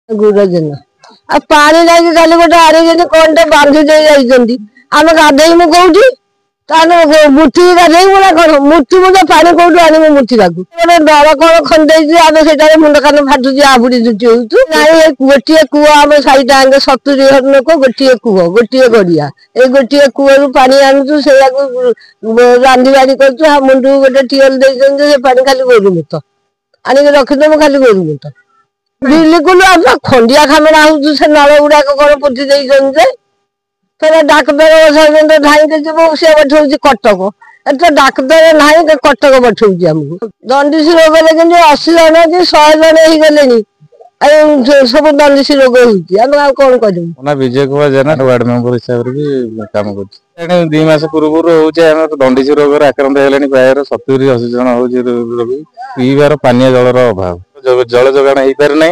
गुरजन आ पानी लागी खाली गोटे आड़े कौन बांधी दे जाइए आम गाधेमु कौटी मुठी गाधेमु ना कौन मुठी मुझे पानी कौटू आने मुठी गाकू डर कौन खंडे आम से मुंड कान फाटुची आबुड़ी जुटी होचु ना गोटे कूह आम साइड आगे 70 घर लोक गोटे कूह गोटे गड़िया ए गोटे कूह पानी आणुचु से रांधी बाड़ी कर मुंड गोटे टीएल दे पानी खाली गोरु मुत आनिक रखीदेमु खाली गोरु मुत बिल्कुल आप खंडिया खामेरा हो से नल गुड़ाक कौन पोती फिर डाक्तर धाई जीव सी पठाऊँ कटक एत डाक्तर ना कटक पठाऊँ आमको दंडिश रोग कि 80 जन कि 100 जन हो गले सब दंडिश रोग हो कौन कर विजय कुमार जेना वार्ड मेंबर हिसाब से काम कर 2 मास पूर्व दंडिश रोग आक्रांत है प्राय 70-80 जन हो पीबार पानी जलर अभाव जल जोगाण हो पारे ना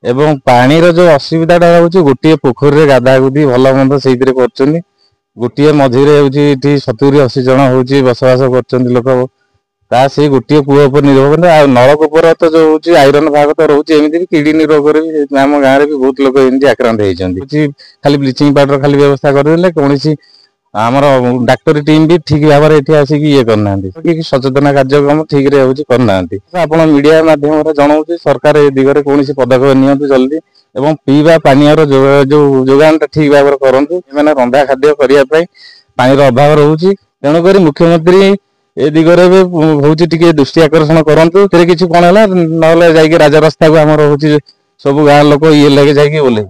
एवं पानी जो असुविधा हूँ गोटे पोखरी गाधा गुधी भल मंद से गोटे मझीरे 70-80 जन हूँ बसवास कर लोक से गोटे कूह पर निर्भर करते आ नलकूपर तो जो हूँ आईरन भाग तो रोचे एमती किडनी रोग आम गाँव में भी बहुत लोग एमती आक्रांत होती खाली ब्लीचिंग पाउडर खाली व्यवस्था करदे कौन आमर डाक्तरी टीम भी ठीक भाव में आसिक ये करना सचेतना कार्यक्रम ठीक रे करना आप मीडिया माध्यम जनाऊँ सरकार ए दिगरे कौन पदक्षेप नि जल्दी एवं पीवा पानी जो जोगान ठीक भाव में करूँ मैंने रंधा खाद्य करने पानी अभाव रोचे तेणुक मुख्यमंत्री ए दिगरे भी हूँ दृष्टि आकर्षण करूँ किसी कौन है ना राजरास्ता को आमर हूँ सब गाँव लोक ये लगे जाकि बोले।